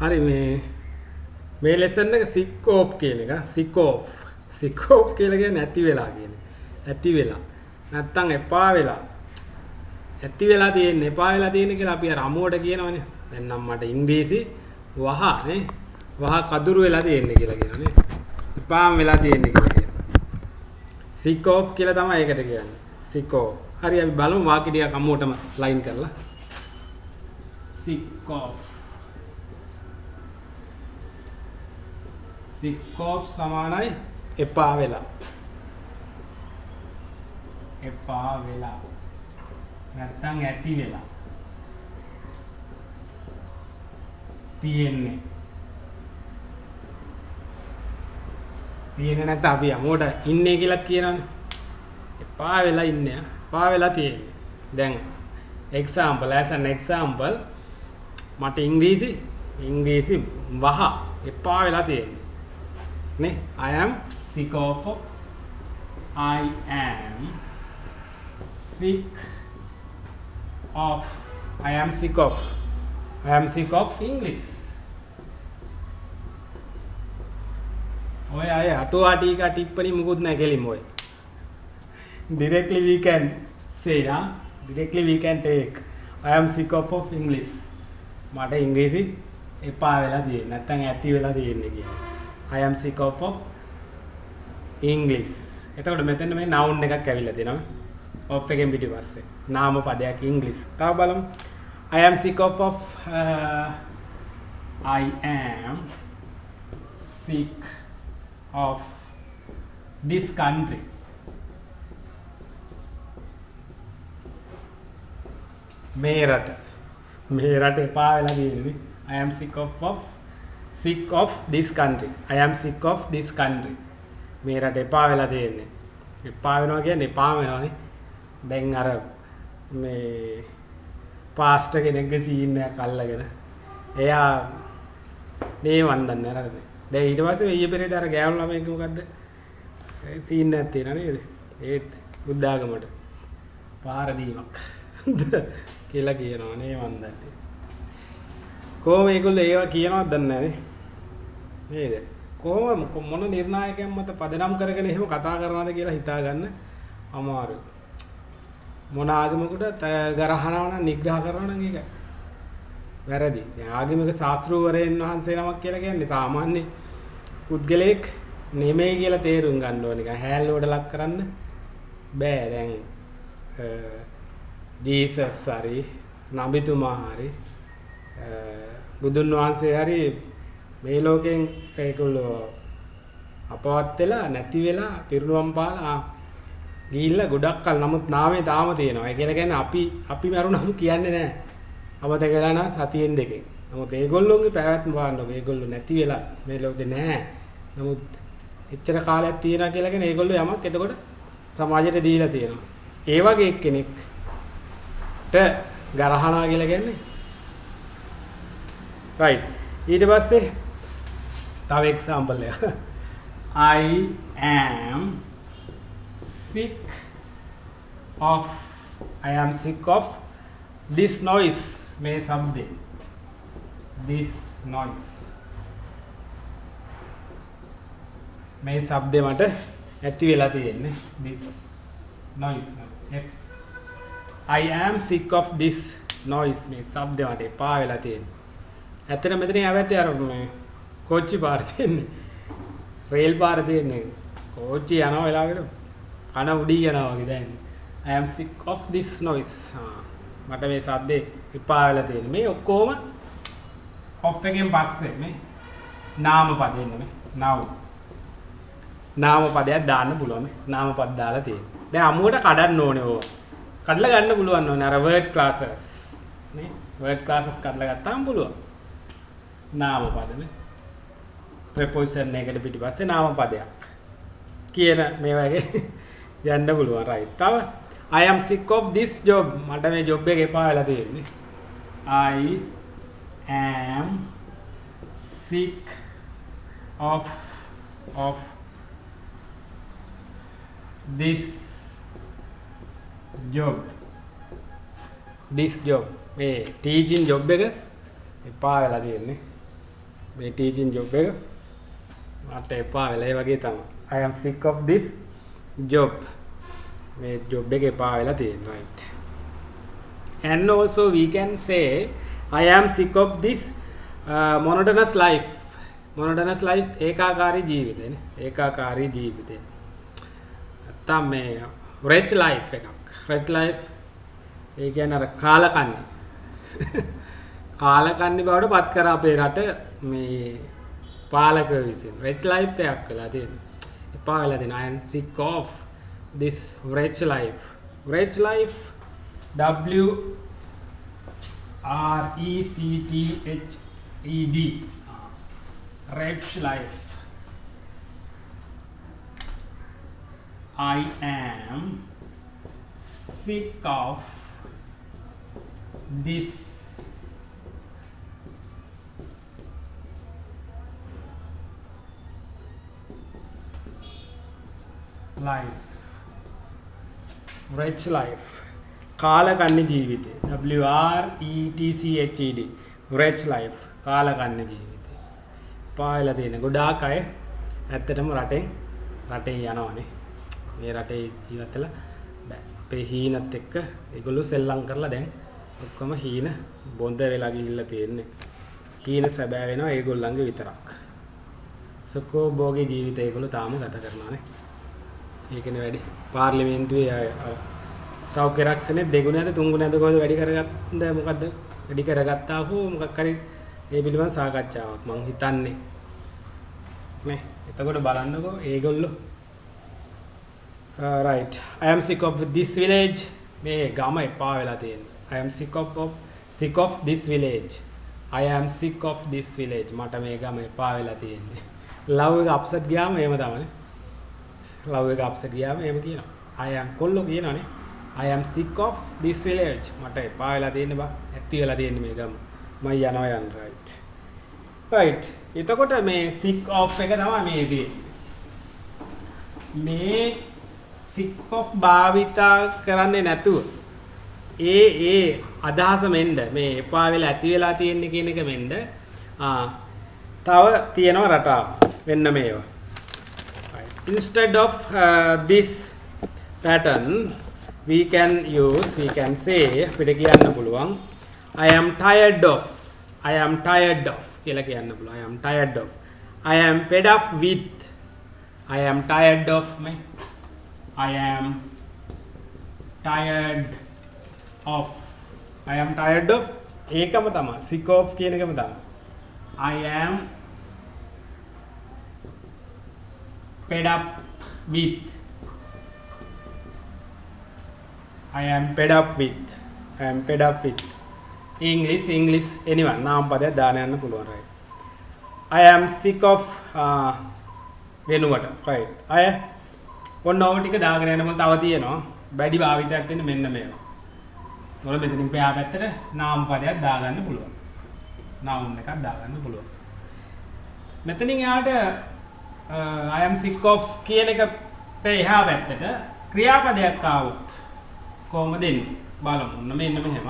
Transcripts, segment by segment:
හරි මේ ලෙසන් එක sick of කියන එක sick of කියලා කියන්නේ නැති වෙලා කියන්නේ. ඇති වෙලා. නැත්තම් එපා වෙලා. ඇති වෙලා තියෙන්නේ එපා වෙලා තියෙන්නේ කියලා අපි අර අමුවට කියනවනේ. දැන් නම් මට ඉංග්‍රීසි වහ නේ. වහ කදුරු වෙලා තියෙන්නේ කියලා කියනනේ. එපාම් වෙලා තියෙන්නේ කියලා කියනවා. sick of කියලා තමයි ඒකට කියන්නේ. sick of. හරි අපි බලමු වාක්‍ය ටිකක් අමුවටම ලයින් කරලා. sick of. sick of සමානයි එපා වෙලා. එපා වෙලා. නැත්තම් ඇති වෙලා. තියෙන්නේ. තියෙන්නේ නැත්නම් අපි අමෝට ඉන්නේ කියලාත් කියනවනේ. එපා වෙලා ඉන්නේ. එපා වෙලා තියෙන්නේ. දැන් example as an example මට ඉංග්‍රීසි වහ එපා වෙලා තියෙන්නේ. නේ I am sick of English. ඔය අය අටුවා ටීකා ටිප්පණි මුකුත් නැහැ කෙලින්ම ඔය. Directly we can say directly we can take I am sick of English. මට ඉංග්‍රීසි එපා වෙලා තියෙන්නේ නැත්නම් ඇති වෙලා තියෙන්නේ කියන්නේ. I am sick of English. එතකොට මෙතන මේ noun එකක් ඇවිල්ලා තියෙනවා. of එකෙන් පිටිපස්සේ. නාම පදයක් English. තව බලමු. I am sick of this country. මේ රට එපා වෙලා තියෙන්නේ. I am sick of this country. I am sick of this country. මේ රට එපා වෙලා තියෙන්නේ. එපා වෙනවා කියන්නේ එපා වෙනවානේ. දැන් අර මේ පාස්ටර් කෙනෙක්ගේ සීන් එකක් අල්ලගෙන එයා මේ වන්දන්නේ අර දැන් ඊට පස්සේ ඊයේ පෙරේද අර ගෑනු ළමයික මොකද්ද සීන් එකක් තියෙනවා නේද? ඒත් බුද්ධ ආගමට පාර දීමක් කියලා කියනවා නේ වන්දන්නේ. කොහොම ඒගොල්ලෝ ඒවා කියනවද දන්නේ නැහැ නේද? කොහොම මොන නිර්ණායකයන් මත පදනම් කරගෙන එහෙම කතා කරනවද කියලා හිතා ගන්න අමාරුයි. මොන ආගමකට ගරහනවා නම් නිග්‍රහ කරනවා නම් ඒක වැරදි. දැන් ආගමික ශාස්ත්‍රූවරයන් වහන්සේ නමක් කියලා කියන්නේ සාමාන්‍ය පුද්ගලයෙක් නෙමෙයි කියලා තේරුම් ගන්න ඕන එක. හැල්ලුවට ලක් කරන්න බෑ. දැන් ජීසස් හරි නබිතුමා හරි බුදුන් වහන්සේ හරි මේ ලෝකෙන් ඒගොල්ලෝ අපවත් වෙලා නැති වෙලා පිරිනුවම් පාලා ගිහිල්ලා ගොඩක් කල නමුත් නාමේ තාම තියෙනවා. ඒ කියන්නේ අපි මරුණාම කියන්නේ නැහැ. අමතක වෙලා නා සතියෙන් දෙකෙන්. නමුත් ඒගොල්ලෝගේ පැවැත්ම බලන්නකො. ඒගොල්ලෝ නැති වෙලා මේ ලෝකේ නැහැ. නමුත් එච්චර කාලයක් තියනවා කියලා කියන ඒගොල්ලෝ යමක් එතකොට සමාජයට දීලා තියෙනවා. ඒ වගේ කෙනෙක්ට ගරහනවා කියලා කියන්නේ right. ඊට පස්සේ තව එක්සැම්පල් එක. I am sick of this noise. මේ શબ્දේ this noise මේ શબ્දේ මට ඇති වෙලා තියෙන්නේ this noise. yes I am sick of this noise. මේ શબ્දේ මට එපා වෙලා තියෙන්නේ. ඇත්තට මෙතන ආවැත්තේ අර මේ කෝච්චි පාර තියෙන්නේ. රේල් පාර තියෙන්නේ. කෝච්චි යනවා වෙලාවකට කන උඩි යනවා වගේ දැනෙන්නේ. I am sick of this noise. මට මේ සද්දේ එපා වෙලා තියෙන්නේ. මේ ඔක්කොම of එකෙන් පස්සේ මේ නාම පදෙන්න මේ නාම පදයක් දාන්න පුළුවන්. නාම පද දාලා තියෙන්නේ. දැන් අමුවට කඩන්න ඕනේ ඕවා. කඩලා ගන්න පුළුවන් ඕනේ අර word classes. නේ word classes කඩලා ගත්තාම පුළුවන්. නාම පද නේ preposition එකකට පිටිපස්සේ නාම පදයක් කියන මේ වගේ යන්න පුළුවන් right. තව I am sick of this job. මට මේ job එක එපා වෙලා තියෙන්නේ. I am sick of this job. මේ teaching job එක එපා වෙලා තියෙන්නේ. මේ ටීචින් ජොබ් එක මට එපා වෙලා ඒ වගේ තමයි. I am sick of this job. මේ ජොබ් එක එපා වෙලා තියෙනවා. Right. And also we can say I am sick of this monotonous life. Monotonous life ඒකාකාරී ජීවිතේ නේ. ඒකාකාරී ජීවිතේ. නැත්තම් මේ rich life එකක්. rich life ඒ කියන්නේ අර කාලකන්ණි. කාලකන්ණි බවට පත් කර අපේ රට මේ පාලකව විසින් rich life එකක් වෙලා තියෙනවා. එපා වෙලා තියෙනවා. I am sick of this rich life. Rich life W R E C T H E D. Rich life. I am sick of this life. Rich life. කාලකන්ණි ජීවිතේ. W R E T C H E D. Rich life. කාලකන්ණි ජීවිතේ. පායලා තියෙන ගොඩාක් අය ඇත්තටම රටෙන් යනවානේ. මේ රටේ ජීවත් වෙලා බෑ. අපේ හීනත් එක්ක ඒගොල්ලෝ සෙල්ලම් කරලා දැන් ඔක්කොම හීන බොඳ වෙලා ගිහිල්ලා තියෙන්නේ. හීන සැබෑ වෙනවා ඒගොල්ලන්ගේ විතරක්. සකෝ භෝගී ජීවිතය ඒගොල්ලෝ තාම ගත කරනවානේ. ඒකනේ වැඩි. පාර්ලිමේන්තුවේ සෞඛ්‍ය රක්ෂණේ දෙගුණයද තුන්ගුණයද කොහොමද වැඩි කරගත්තද මොකද්ද වැඩි කරගත්තා හෝ මොකක් හරි ඒ පිළිබඳ සාකච්ඡාවක් මම හිතන්නේ නේ. එතකොට බලන්නකෝ ඒගොල්ලෝ right. I am sick of this village. මේ ගම එපා වෙලා තියෙනවා. I am sick of this village. I am sick of this village. මට මේ ගම එපා වෙලා තියෙන්නේ. love එක අප්සෙට් ගියාම එහෙම තමයි. love එක අප්සෙට් ගියාම එහෙම කියනවා. I am කොල්ලෝ කියනවානේ. I am sick of this village. මට එපා වෙලා තියෙන්නේ බා. ඇති වෙලා තියෙන්නේ මේ ගම. මම යනවා යන්න right. right. එතකොට මේ sick of එක තමයි මේ තියෙන්නේ. මේ sick of භාවිතා කරන්නේ නැතුව ඒ අදහස මෙන්න මේ එපා වෙලා ඇති වෙලා තියෙන්නේ කියන එක මෙන්න තව තියෙනවා රටාව වෙන්න මේවා. Instead of this pattern we can say අපිට කියන්න පුළුවන් I am tired of කියලා කියන්න පුළුවන්. I am tired of. I am fed up with. I am tired of me. I am tired of. I am tired of ඒකම තමයි sick of කියන එකම තමයි. I am fed up with. I am fed up with. I am fed up with. English anyone නාම පදයක් දාන්න යන්න පුළුවන් right. I am sick of වෙනුවට right. I ඔන්න ඕව ටික දාගෙන යනකොට තව තියෙනවා වැඩි භාවිතයක් තියෙන මෙන්න මේවා. මොකද මෙතනින් පෙයා පැත්තට නාම පදයක් දාගන්න පුළුවන්. noun එකක් දාගන්න පුළුවන්. මෙතනින් එහාට I am sick of කියන එකට එහා පැත්තට ක්‍රියාපදයක් ආවොත් කොහොමද දෙන්නේ? බලමු. ඔන්න මෙන්න මෙහෙම.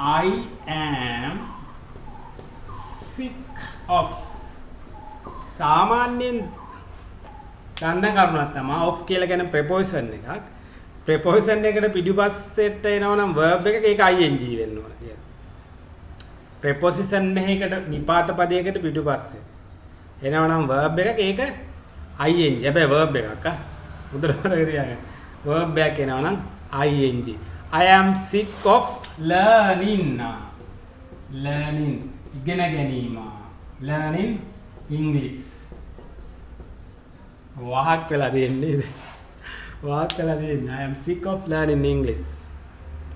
I am sick of. සාමාන්‍යයෙන් ගන්න කරුණක් තමයි of කියලා කියන preposition එකක්. preposition එකට පිටිපස්සෙට එනවා නම් verb එකක ඒක ing වෙන්න ඕන කියලා. preposition එකකට නිපාත පදයකට පිටිපස්සේ එනවා නම් verb එකක ඒක ing. හැබැයි verb එකක් උදේට කරගෙන verb එකක් එනවා නම් ing. I am sick of learning. ඉගෙන ගැනීම. learning English. वाहक वेला देන්නේ वाहक वेला देන්නේ I am sick of learning English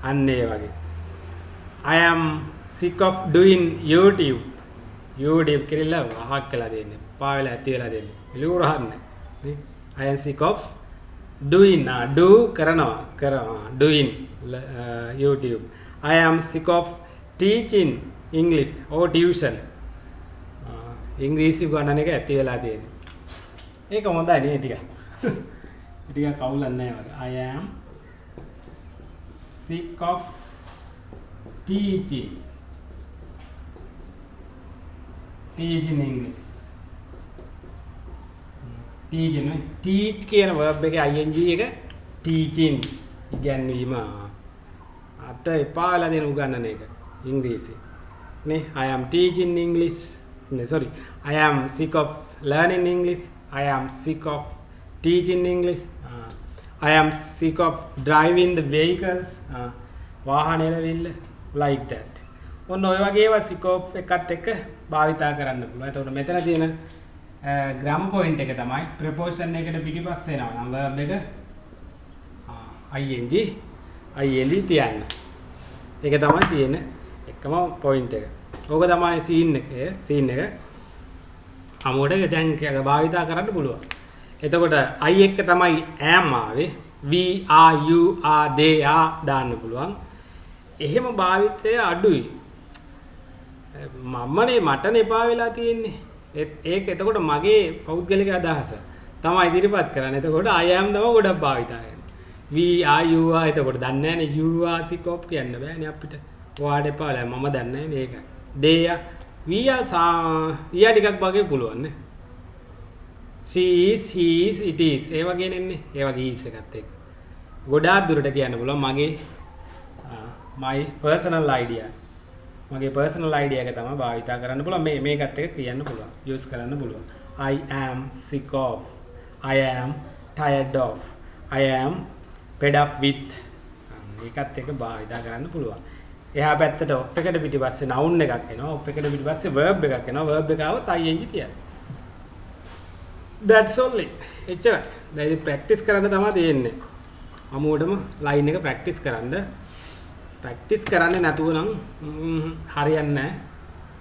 අන්නේ වගේ I am sick of doing YouTube කියලා वाहक වෙලා දෙන්නේ පා වෙලා ඇති වෙලා දෙන්නේ එළුරහන්නේ නේ I am sick of doing do කරනවා doing YouTube I am sick of teaching English or tuition ඉංග්‍රීසි උගන්වන එක ඇති වෙලා දෙන්නේ ඒක හොඳයි නේ ටික. ටික කවුලක් නැහැ වගේ. I am sick of teaching teach in English. Teach නේ. teach කියන verb එකේ ing එක teaching ඉගැන්වීම. අට එපා වෙලා දෙන උගන්නන එක ඉංග්‍රීසි. නේ I am teaching English. Sorry. I am sick of learning English. I am sick of teaching English. I am sick of driving the vehicles. වාහනේ ලවිල්ල like that. ඔන්න ඔය වගේ ඒවා sick of එකත් එක්ක භාවිතා කරන්න පුළුවන්. එතකොට මෙතන තියෙන grammar point එක තමයි preposition එකට පිටිපස්ස එනවා නම් verb එක ing තියන්න. ඒක තමයි තියෙන එකම point එක. ඕක තමයි scene එක. අමුඩේ දැන් භාවිතා කරන්න පුළුවන්. එතකොට I එක්ක තමයි am ආවේ. we are you are they are දාන්න පුළුවන්. එහෙම භාවිතය අඩුයි. මමනේ මටනේ එපා වෙලා තියෙන්නේ. ඒක එතකොට මගේ පෞද්ගලික අදහස තමයි ඉදිරිපත් කරන්නේ. එතකොට I am තමයි ගොඩක් භාවිතා කරන්නේ. we are you are එතකොට දන්නේ නැනේ you are sick of කියන්න බෑනේ අපිට. ඔයාට එපා වෙලා මම දන්නේ නැනේ ඒක. they are we are ටිකක් වගේ පුළුවන් නේ. she is he is it is ඒ වගේ නෙන්නේ. ඒ වගේ is එකත් එක්ක. ගොඩාක් දුරට කියන්න පුළුවන් මගේ my personal idea. මගේ personal idea එක තමයි භාවිතා කරන්න පුළුවන්. මේකත් එක්ක කියන්න පුළුවන්. use කරන්න පුළුවන්. I am sick of. I am tired of. I am fed up with. මේකත් එක්ක භාවිතා කරන්න පුළුවන්. එහා පැත්තට of එකට පිටිපස්සේ noun එකක් එනවා. of එකට පිටිපස්සේ verb එකක් එනවා. verb එක આવොත් ing තියන්න. That's only. එච්චරයි. දැන් ඉතින් practice කරන්න තමයි තියෙන්නේ. අමුවටම line එක practice කරන්න. ප්‍රැක්ටිස් කරන්නේ නැතුව නම් හරියන්නේ නැහැ.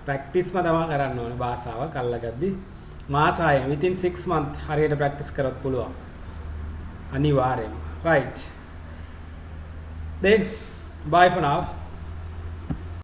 ප්‍රැක්ටිස්ම තමයි කරන්න ඕනේ භාෂාව කල්ලාගද්දි. මාස 6 within 6 month හරියට ප්‍රැක්ටිස් කරොත් පුළුවන්. අනිවාර්යයෙන්ම. Right. Then bye for now.